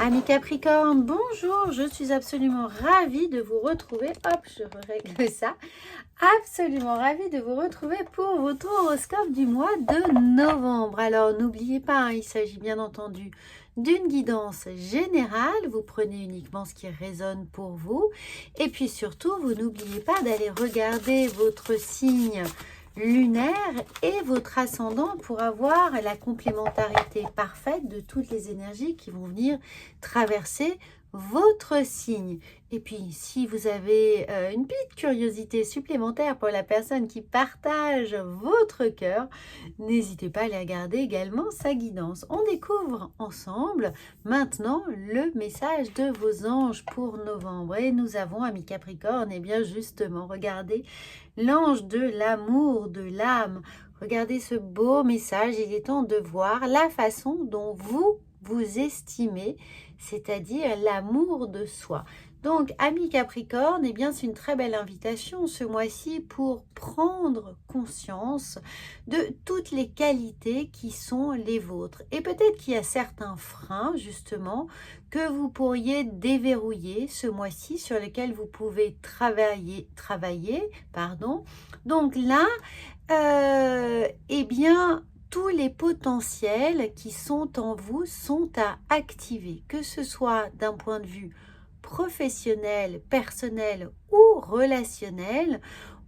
Amis Capricorne, bonjour, je suis absolument ravie de vous retrouver. Hop, je règle ça. Absolument ravie de vous retrouver pour votre horoscope du mois de novembre. Alors, n'oubliez pas, il s'agit bien entendu d'une guidance générale. Vous prenez uniquement ce qui résonne pour vous. Et puis surtout, vous n'oubliez pas d'aller regarder votre signe lunaire et votre ascendant pour avoir la complémentarité parfaite de toutes les énergies qui vont venir traverser votre signe. Et puis, si vous avez une petite curiosité supplémentaire pour la personne qui partage votre cœur, n'hésitez pas à aller regarder également sa guidance. On découvre ensemble maintenant le message de vos anges pour novembre. Et nous avons, amis Capricorne, et bien justement, regardez l'ange de l'amour, de l'âme. Regardez ce beau message. Il est temps de voir la façon dont vous vous estimez, c'est-à-dire l'amour de soi. Donc, amis Capricorne, eh bien, c'est une très belle invitation ce mois-ci pour prendre conscience de toutes les qualités qui sont les vôtres. Et peut-être qu'il y a certains freins, justement, que vous pourriez déverrouiller ce mois-ci, sur lesquels vous pouvez travailler. Donc là, eh bien, tous les potentiels qui sont en vous sont à activer, que ce soit d'un point de vue professionnel, personnel ou relationnel.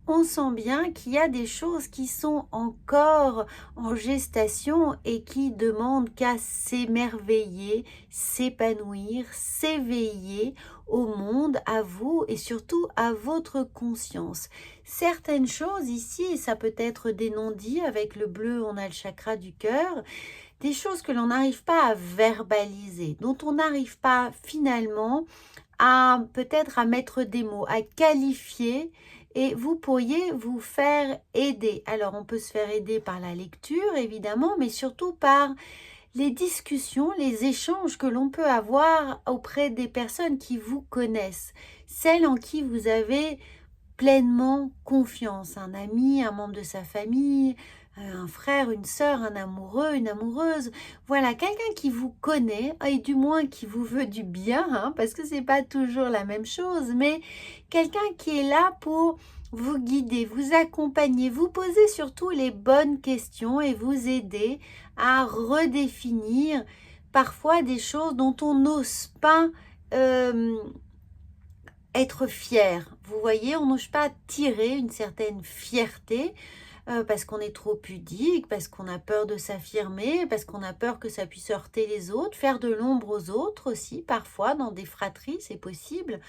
On sent bien qu'il y a des choses qui sont encore en gestation et qui demandent qu'à s'émerveiller, s'épanouir, s'éveiller au monde, à vous et surtout à votre conscience. Certaines choses ici, ça peut être des non-dits, avec le bleu on a le chakra du cœur, des choses que l'on n'arrive pas à verbaliser, dont on n'arrive pas finalement à peut-être à mettre des mots, à qualifier, et vous pourriez vous faire aider. Alors on peut se faire aider par la lecture évidemment, mais surtout par les discussions, les échanges que l'on peut avoir auprès des personnes qui vous connaissent, celles en qui vous avez pleinement confiance, un ami, un membre de sa famille, un frère, une sœur, un amoureux, une amoureuse, voilà, quelqu'un qui vous connaît et du moins qui vous veut du bien, parce que c'est pas toujours la même chose, mais quelqu'un qui est là pour vous guider, vous accompagner, vous poser surtout les bonnes questions et vous aider à redéfinir parfois des choses dont on n'ose pas être fier. Vous voyez, on n'ose pas tirer une certaine fierté parce qu'on est trop pudique, parce qu'on a peur de s'affirmer, parce qu'on a peur que ça puisse heurter les autres, faire de l'ombre aux autres aussi, parfois dans des fratries, c'est possible.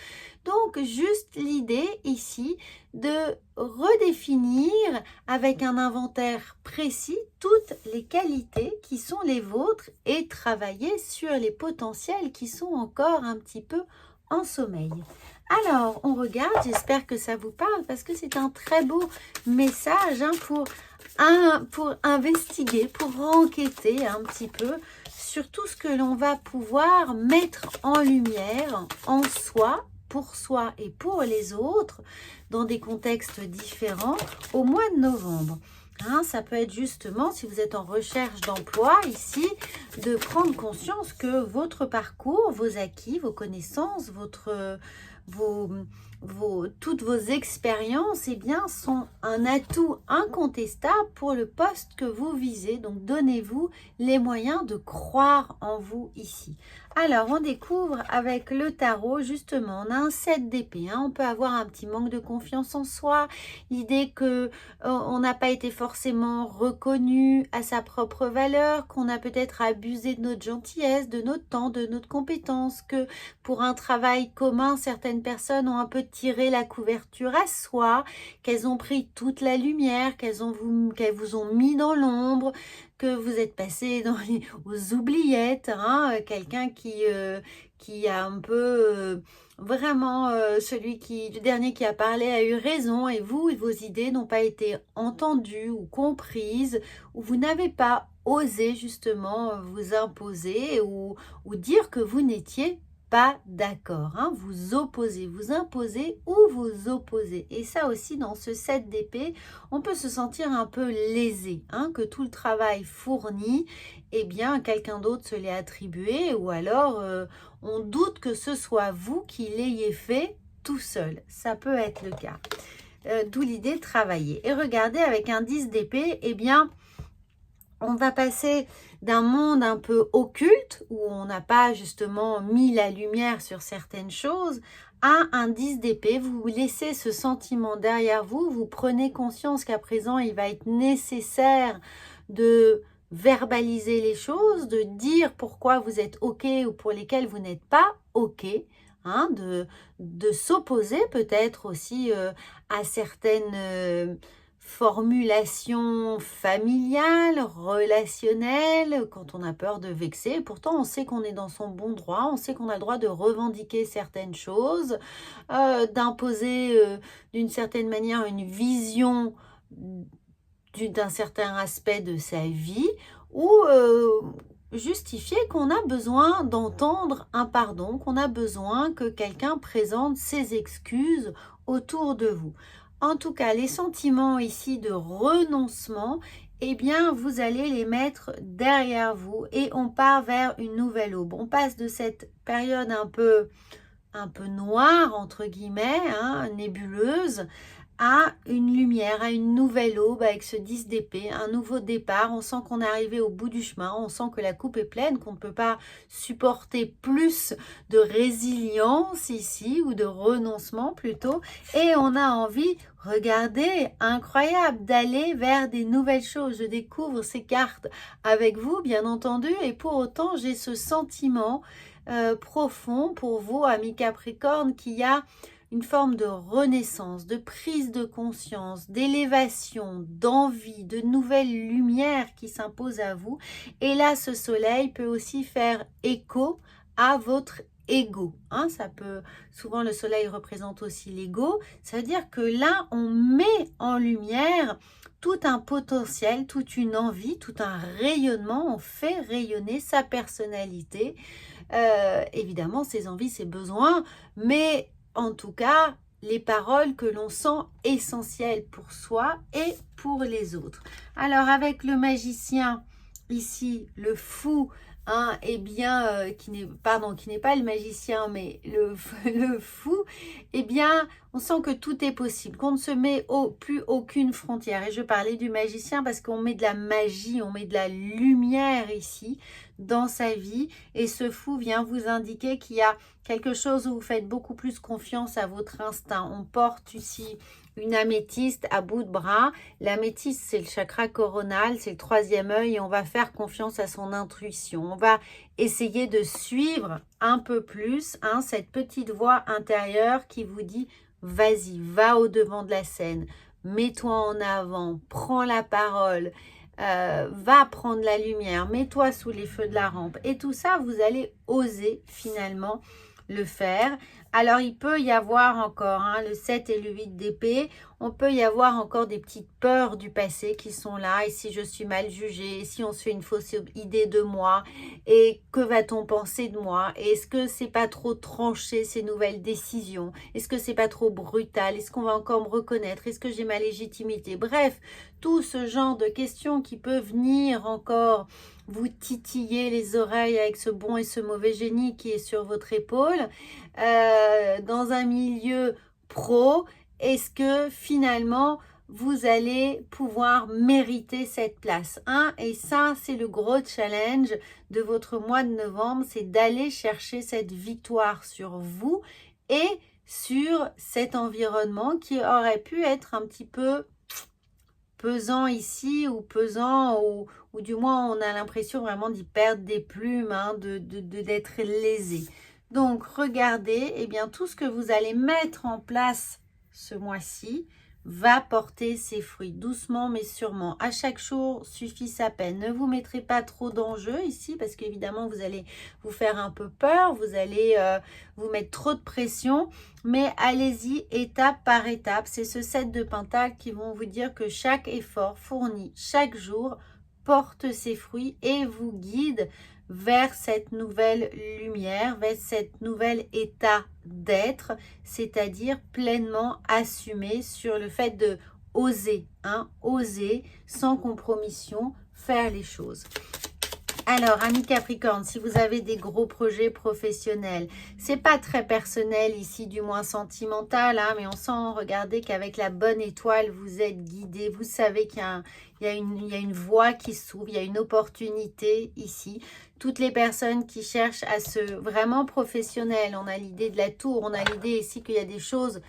Donc, juste l'idée ici de redéfinir avec un inventaire précis toutes les qualités qui sont les vôtres et travailler sur les potentiels qui sont encore un petit peu en sommeil. Alors, on regarde, j'espère que ça vous parle parce que c'est un très beau message pour investiguer, pour enquêter un petit peu sur tout ce que l'on va pouvoir mettre en lumière en soi, pour soi et pour les autres, dans des contextes différents au mois de novembre. Ça peut être justement, si vous êtes en recherche d'emploi ici, de prendre conscience que votre parcours, vos acquis, vos connaissances, toutes vos expériences sont un atout incontestable pour le poste que vous visez. Donc, donnez-vous les moyens de croire en vous ici. Alors, on découvre avec le tarot, justement, on a un 7 d'épée. On peut avoir un petit manque de confiance en soi, l'idée que on n'a pas été forcément reconnu à sa propre valeur, qu'on a peut-être abusé de notre gentillesse, de notre temps, de notre compétence, que pour un travail commun, certaines personnes ont un peu tiré la couverture à soi, qu'elles ont pris toute la lumière, qu'elles vous ont mis dans l'ombre, que vous êtes passé aux oubliettes, quelqu'un qui a un peu vraiment le dernier qui a parlé a eu raison et vos idées n'ont pas été entendues ou comprises, ou vous n'avez pas osé justement vous imposer ou dire que vous n'étiez pas d'accord, hein, vous opposez, vous imposez ou vous opposez. Et ça aussi, dans ce 7 d'épée, on peut se sentir un peu lésé, hein, que tout le travail fourni, eh bien, quelqu'un d'autre se l'ait attribué, ou alors on doute que ce soit vous qui l'ayez fait tout seul. Ça peut être le cas. D'où l'idée de travailler. Et regardez, avec un 10 d'épée, eh bien, on va passer d'un monde un peu occulte, où on n'a pas justement mis la lumière sur certaines choses, à un 10 d'épée. Vous laissez ce sentiment derrière vous, vous prenez conscience qu'à présent, il va être nécessaire de verbaliser les choses, de dire pourquoi vous êtes OK ou pour lesquels vous n'êtes pas OK, hein, de s'opposer peut-être aussi à certaines formulation familiale, relationnelle, quand on a peur de vexer. Pourtant, on sait qu'on est dans son bon droit, on sait qu'on a le droit de revendiquer certaines choses, d'imposer d'une certaine manière une vision d'un certain aspect de sa vie, ou justifier qu'on a besoin d'entendre un pardon, qu'on a besoin que quelqu'un présente ses excuses autour de vous. En tout cas, les sentiments ici de renoncement, eh bien, vous allez les mettre derrière vous et on part vers une nouvelle aube. On passe de cette période un peu noire, entre guillemets, hein, nébuleuse, à une lumière, à une nouvelle aube avec ce 10 d'épée, un nouveau départ. On sent qu'on est arrivé au bout du chemin, on sent que la coupe est pleine, qu'on ne peut pas supporter plus de résilience ici, ou de renoncement plutôt, et on a envie, regardez, incroyable, d'aller vers des nouvelles choses. Je découvre ces cartes avec vous, bien entendu, et pour autant, j'ai ce sentiment profond pour vous, amis Capricorne, qu'il y a une forme de renaissance, de prise de conscience, d'élévation, d'envie, de nouvelles lumières qui s'imposent à vous. Et là, ce soleil peut aussi faire écho à votre ego. Hein, ça peut, souvent le soleil représente aussi l'ego. Ça veut dire que là, on met en lumière tout un potentiel, toute une envie, tout un rayonnement. On fait rayonner sa personnalité. Évidemment, ses envies, ses besoins, mais en tout cas, les paroles que l'on sent essentielles pour soi et pour les autres. Alors, avec le magicien, ici, le fou, hein, eh bien, qui n'est pas le magicien, mais le fou, eh bien, on sent que tout est possible, qu'on ne se met plus aucune frontière. Et je parlais du magicien parce qu'on met de la magie, on met de la lumière ici dans sa vie. Et ce fou vient vous indiquer qu'il y a quelque chose où vous faites beaucoup plus confiance à votre instinct. On porte ici une améthyste à bout de bras. L'améthyste, c'est le chakra coronal, c'est le 3e œil, et on va faire confiance à son intuition. On va essayer de suivre un peu plus, hein, cette petite voix intérieure qui vous dit « Vas-y, va au-devant de la scène, mets-toi en avant, prends la parole ». Va prendre la lumière, mets-toi sous les feux de la rampe. Et tout ça, vous allez oser finalement le faire. Alors, il peut y avoir encore, hein, le 7 et le 8 d'épée, on peut y avoir encore des petites peurs du passé qui sont là. Et si je suis mal jugée, et si on se fait une fausse idée de moi, et que va-t-on penser de moi? Et est-ce que c'est pas trop tranché ces nouvelles décisions? Est-ce que c'est pas trop brutal? Est-ce qu'on va encore me reconnaître? Est-ce que j'ai ma légitimité? Bref, tout ce genre de questions qui peuvent venir encore vous titiller les oreilles avec ce bon et ce mauvais génie qui est sur votre épaule. Dans un milieu pro, est-ce que finalement vous allez pouvoir mériter cette place, hein? Et ça, c'est le gros challenge de votre mois de novembre, c'est d'aller chercher cette victoire sur vous et sur cet environnement qui aurait pu être un petit peu pesant ici, ou pesant, ou du moins on a l'impression vraiment d'y perdre des plumes, hein, d'être lésé. Donc regardez, eh bien tout ce que vous allez mettre en place ce mois-ci va porter ses fruits, doucement mais sûrement. À chaque jour suffit sa peine. Ne vous mettrez pas trop d'enjeux ici, parce qu'évidemment vous allez vous faire un peu peur, vous allez vous mettre trop de pression, mais allez-y étape par étape. C'est ce 7 de Pentacle qui vont vous dire que chaque effort fourni chaque jour porte ses fruits et vous guide vers cette nouvelle lumière, vers cette nouvel état d'être, c'est-à-dire pleinement assumé sur le fait de oser, oser sans compromission faire les choses. Alors, amis Capricorne, si vous avez des gros projets professionnels, c'est pas très personnel ici, du moins sentimental, mais on sent, regardez qu'avec la bonne étoile, vous êtes guidé, vous savez qu'il y a une voie qui s'ouvre, il y a une opportunité ici. Toutes les personnes qui cherchent à se vraiment professionnel, on a l'idée de la tour, on a l'idée ici qu'il y a des choses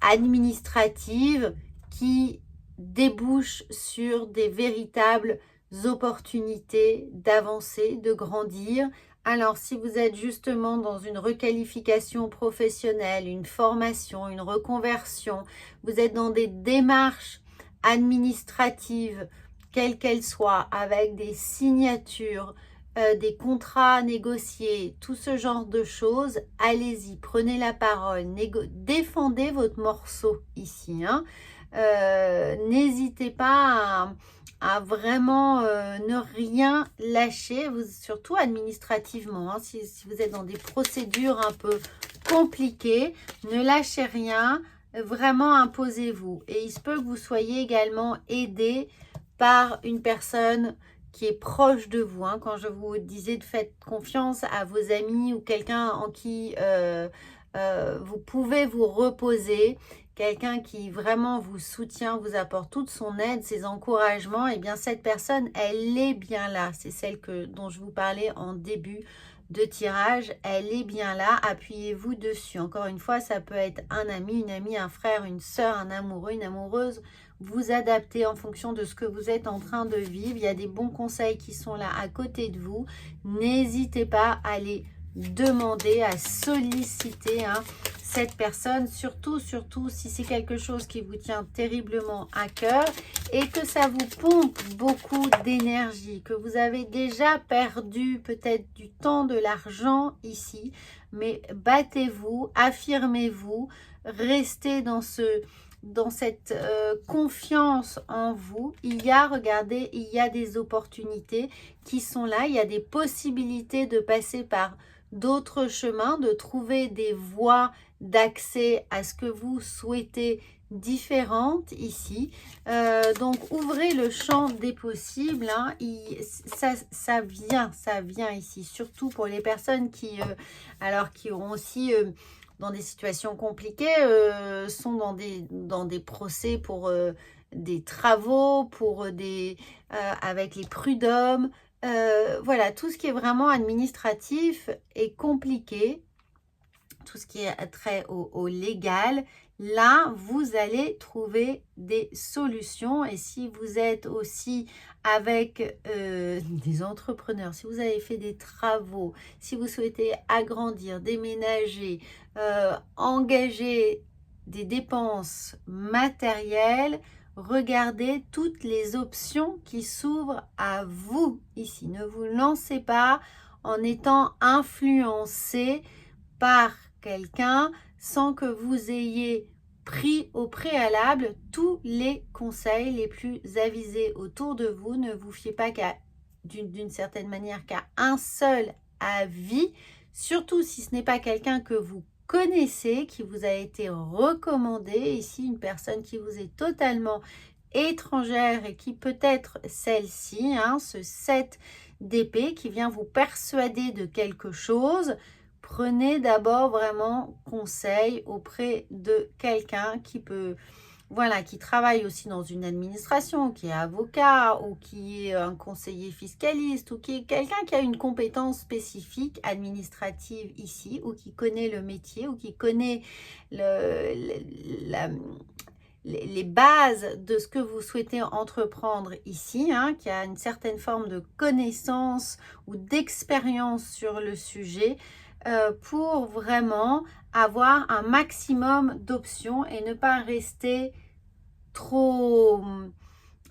administratives qui débouchent sur des véritables opportunités d'avancer, de grandir. Alors, si vous êtes justement dans une requalification professionnelle, une formation, une reconversion, vous êtes dans des démarches administratives, quelles qu'elles soient, avec des signatures, des contrats négociés, tout ce genre de choses, allez-y, prenez la parole, défendez votre morceau ici. N'hésitez pas à vraiment ne rien lâcher, surtout administrativement. Si vous êtes dans des procédures un peu compliquées, ne lâchez rien, vraiment imposez-vous. Et il se peut que vous soyez également aidé par une personne qui est proche de vous. Quand je vous disais de faire confiance à vos amis ou quelqu'un en qui vous pouvez vous reposer, quelqu'un qui vraiment vous soutient, vous apporte toute son aide, ses encouragements, et bien cette personne, elle est bien là. C'est celle dont je vous parlais en début de tirage. Elle est bien là, appuyez-vous dessus. Encore une fois, ça peut être un ami, une amie, un frère, une soeur, un amoureux, une amoureuse. Vous adaptez en fonction de ce que vous êtes en train de vivre. Il y a des bons conseils qui sont là à côté de vous. N'hésitez pas à les demander, à solliciter cette personne, surtout si c'est quelque chose qui vous tient terriblement à cœur et que ça vous pompe beaucoup d'énergie, que vous avez déjà perdu peut-être du temps, de l'argent ici, mais battez-vous, affirmez-vous, restez dans cette confiance en vous. Regardez, il y a des opportunités qui sont là, il y a des possibilités de passer par d'autres chemins, de trouver des voies d'accès à ce que vous souhaitez différentes ici. Donc, ouvrez le champ des possibles. Ça vient ici, surtout pour les personnes qui auront aussi... dans des situations compliquées, sont dans des procès pour des travaux, pour avec les prud'hommes. Voilà, tout ce qui est vraiment administratif est compliqué. Tout ce qui est trait au légal, là, vous allez trouver des solutions. Et si vous êtes aussi avec des entrepreneurs, si vous avez fait des travaux, si vous souhaitez agrandir, déménager, engager des dépenses matérielles, regardez toutes les options qui s'ouvrent à vous ici. Ne vous lancez pas en étant influencé par quelqu'un sans que vous ayez pris au préalable tous les conseils les plus avisés autour de vous. Ne vous fiez pas d'une certaine manière qu'à un seul avis, surtout si ce n'est pas quelqu'un que vous connaissez, qui vous a été recommandé. Ici, une personne qui vous est totalement étrangère et qui peut être celle-ci, ce 7 d'épée qui vient vous persuader de quelque chose. Prenez d'abord vraiment conseil auprès de quelqu'un qui qui travaille aussi dans une administration, qui est avocat ou qui est un conseiller fiscaliste ou qui est quelqu'un qui a une compétence spécifique administrative ici ou qui connaît le métier ou qui connaît les bases de ce que vous souhaitez entreprendre ici, qui a une certaine forme de connaissance ou d'expérience sur le sujet, pour vraiment avoir un maximum d'options et ne pas rester trop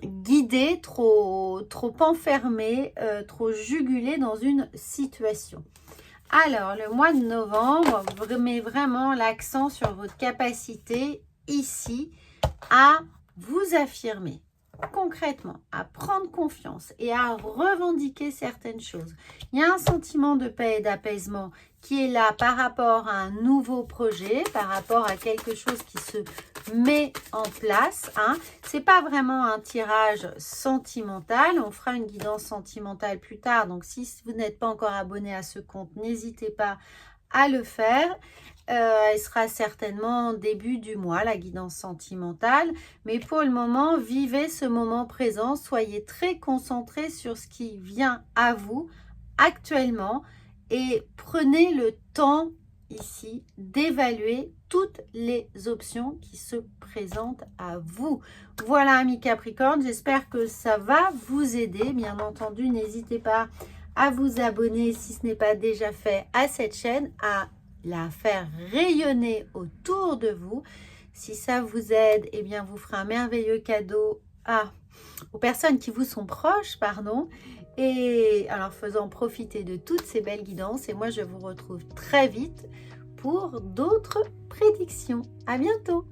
guidé, trop enfermé, trop jugulé dans une situation. Alors, le mois de novembre met vraiment l'accent sur votre capacité ici à vous affirmer. concrètement à prendre confiance et à revendiquer certaines choses. Il y a un sentiment de paix et d'apaisement qui est là par rapport à un nouveau projet, par rapport à quelque chose qui se met en place. C'est pas vraiment un tirage sentimental. On fera une guidance sentimentale plus tard. Donc, si vous n'êtes pas encore abonné à ce compte, n'hésitez pas à le faire. Elle sera certainement début du mois, la guidance sentimentale. Mais pour le moment, vivez ce moment présent. Soyez très concentrés sur ce qui vient à vous actuellement. Et prenez le temps ici d'évaluer toutes les options qui se présentent à vous. Voilà, amis Capricorne, j'espère que ça va vous aider. Bien entendu, n'hésitez pas à vous abonner si ce n'est pas déjà fait à cette chaîne, à la faire rayonner autour de vous. Si ça vous aide, eh bien, vous ferez un merveilleux cadeau aux personnes qui vous sont proches, et en leur faisant profiter de toutes ces belles guidances. Et moi, je vous retrouve très vite pour d'autres prédictions. À bientôt!